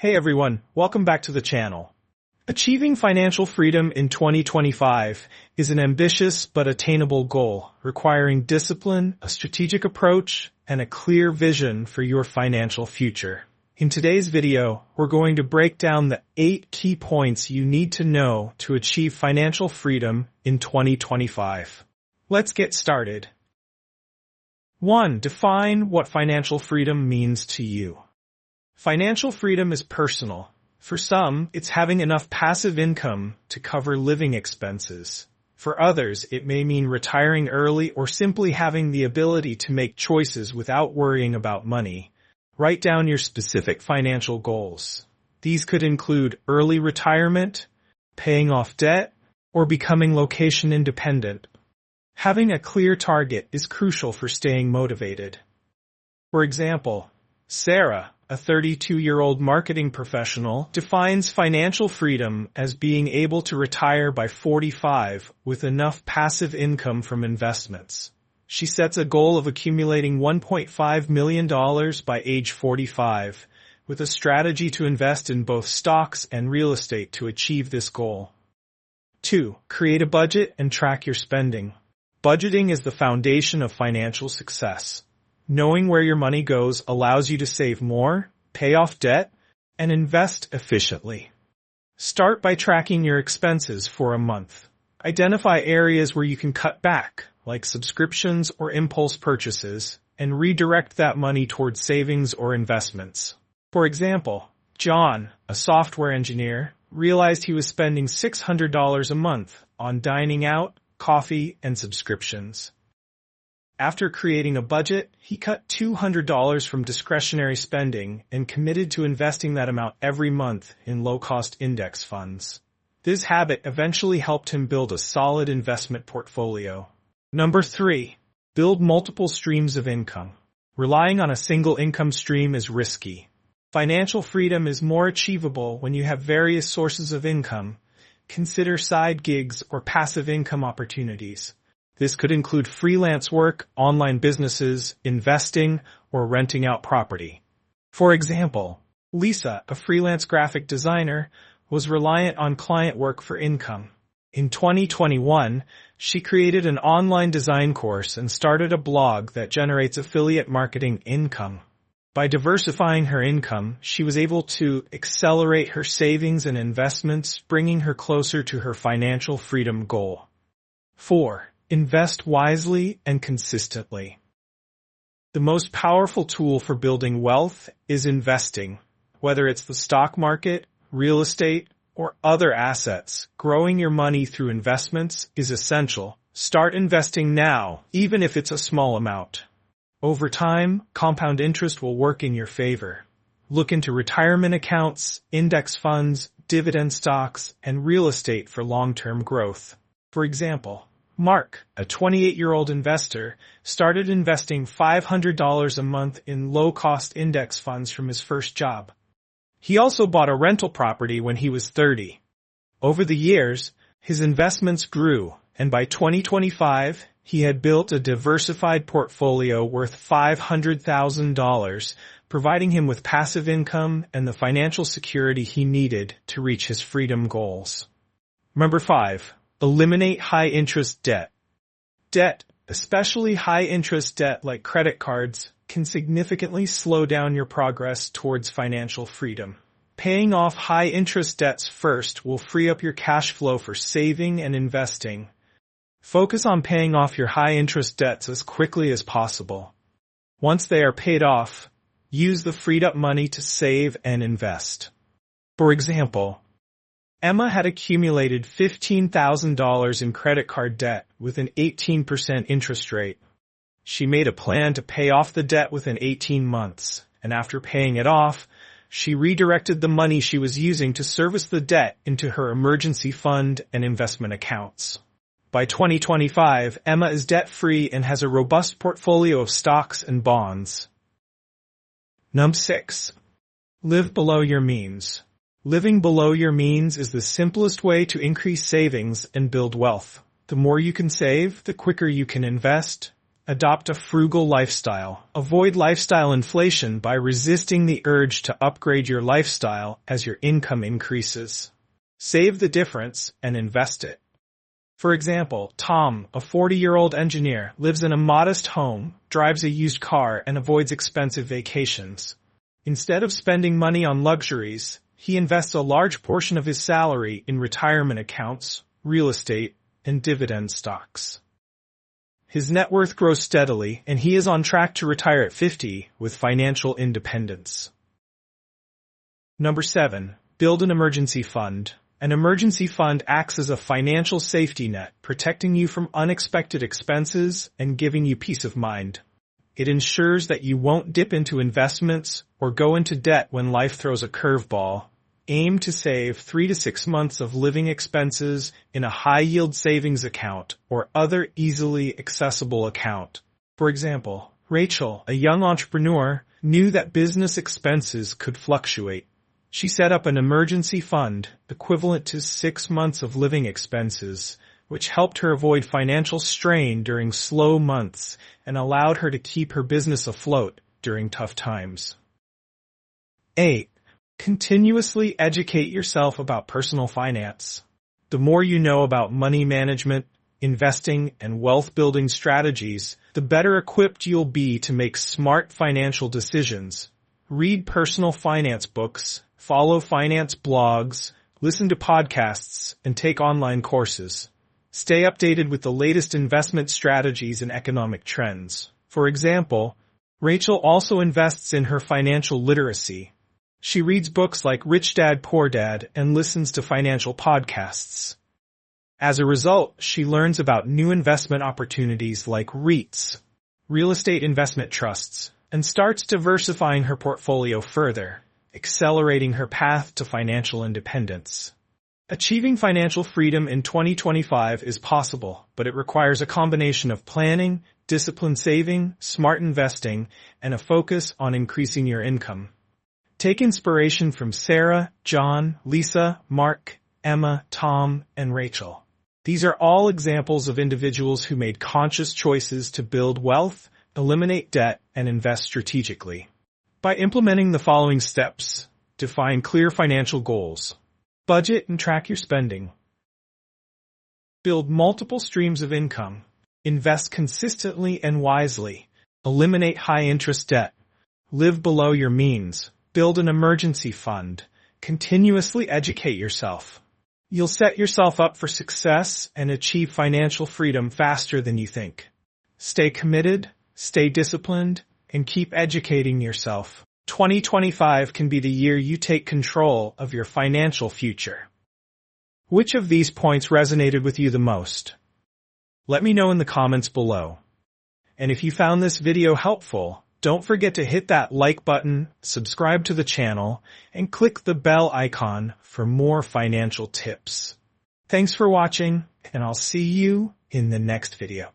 Hey everyone, welcome back to the channel. Achieving financial freedom in 2025 is an ambitious but attainable goal, requiring discipline, a strategic approach, and a clear vision for your financial future. In today's video, we're going to break down the 8 key points you need to know to achieve financial freedom in 2025. Let's get started. 1. Define what financial freedom means to you. Financial freedom is personal. For some, it's having enough passive income to cover living expenses. For others, it may mean retiring early or simply having the ability to make choices without worrying about money. Write down your specific financial goals. These could include early retirement, paying off debt, or becoming location independent. Having a clear target is crucial for staying motivated. For example, Sarah, a 32-year-old marketing professional, defines financial freedom as being able to retire by 45 with enough passive income from investments. She sets a goal of accumulating $1.5 million by age 45, with a strategy to invest in both stocks and real estate to achieve this goal. 2. Create a budget and track your spending. Budgeting is the foundation of financial success. Knowing where your money goes allows you to save more, pay off debt, and invest efficiently. Start by tracking your expenses for a month. Identify areas where you can cut back, like subscriptions or impulse purchases, and redirect that money towards savings or investments. For example, John, a software engineer, realized he was spending $600 a month on dining out, coffee, and subscriptions. After creating a budget, he cut $200 from discretionary spending and committed to investing that amount every month in low-cost index funds. This habit eventually helped him build a solid investment portfolio. 3. Build multiple streams of income. Relying on a single income stream is risky. Financial freedom is more achievable when you have various sources of income. Consider side gigs or passive income opportunities. This could include freelance work, online businesses, investing, or renting out property. For example, Lisa, a freelance graphic designer, was reliant on client work for income. In 2021, she created an online design course and started a blog that generates affiliate marketing income. By diversifying her income, she was able to accelerate her savings and investments, bringing her closer to her financial freedom goal. 4. Invest wisely and consistently. The most powerful tool for building wealth is investing. Whether it's the stock market, real estate, or other assets, growing your money through investments is essential. Start investing now, even if it's a small amount. Over time, compound interest will work in your favor. Look into retirement accounts, index funds, dividend stocks, and real estate for long-term growth. For example, Mark, a 28-year-old investor, started investing $500 a month in low-cost index funds from his first job. He also bought a rental property when he was 30. Over the years, his investments grew, and by 2025, he had built a diversified portfolio worth $500,000, providing him with passive income and the financial security he needed to reach his freedom goals. 5. Eliminate high-interest debt. Debt, especially high-interest debt like credit cards, can significantly slow down your progress towards financial freedom. Paying off high-interest debts first will free up your cash flow for saving and investing. Focus on paying off your high-interest debts as quickly as possible. Once they are paid off, use the freed-up money to save and invest. For example, Emma had accumulated $15,000 in credit card debt with an 18% interest rate. She made a plan to pay off the debt within 18 months, and after paying it off, she redirected the money she was using to service the debt into her emergency fund and investment accounts. By 2025, Emma is debt-free and has a robust portfolio of stocks and bonds. 6. Live below your means. Living below your means is the simplest way to increase savings and build wealth. The more you can save, the quicker you can invest, Adopt a frugal lifestyle. Avoid lifestyle inflation by resisting the urge to upgrade your lifestyle as your income increases. Save the difference and invest it. For example, Tom, a 40-year-old engineer, lives in a modest home, drives a used car, and avoids expensive vacations. Instead of spending money on luxuries, he invests a large portion of his salary in retirement accounts, real estate, and dividend stocks. His net worth grows steadily, and he is on track to retire at 50 with financial independence. Number 7. Build an emergency fund. An emergency fund acts as a financial safety net, protecting you from unexpected expenses and giving you peace of mind. It ensures that you won't dip into investments or go into debt when life throws a curveball. Aim to save 3 to 6 months of living expenses in a high-yield savings account or other easily accessible account. For example, Rachel, a young entrepreneur, knew that business expenses could fluctuate. She set up an emergency fund equivalent to 6 months of living expenses, which helped her avoid financial strain during slow months and allowed her to keep her business afloat during tough times. 8. Continuously educate yourself about personal finance. The more you know about money management, investing, and wealth-building strategies, the better equipped you'll be to make smart financial decisions. Read personal finance books, follow finance blogs, listen to podcasts, and take online courses. Stay updated with the latest investment strategies and economic trends. For example, Rachel also invests in her financial literacy. She reads books like Rich Dad, Poor Dad and listens to financial podcasts. As a result, she learns about new investment opportunities like REITs, real estate investment trusts, and starts diversifying her portfolio further, accelerating her path to financial independence. Achieving financial freedom in 2025 is possible, but it requires a combination of planning, disciplined saving, smart investing, and a focus on increasing your income. Take inspiration from Sarah, John, Lisa, Mark, Emma, Tom, and Rachel. These are all examples of individuals who made conscious choices to build wealth, eliminate debt, and invest strategically. By implementing the following steps, define clear financial goals. Budget and track your spending. Build multiple streams of income. Invest consistently and wisely. Eliminate high-interest debt. Live below your means. Build an emergency fund. Continuously educate yourself. You'll set yourself up for success and achieve financial freedom faster than you think. Stay committed, stay disciplined, and keep educating yourself. 2025 can be the year you take control of your financial future. Which of these points resonated with you the most? Let me know in the comments below. And if you found this video helpful, don't forget to hit that like button, subscribe to the channel, and click the bell icon for more financial tips. Thanks for watching, and I'll see you in the next video.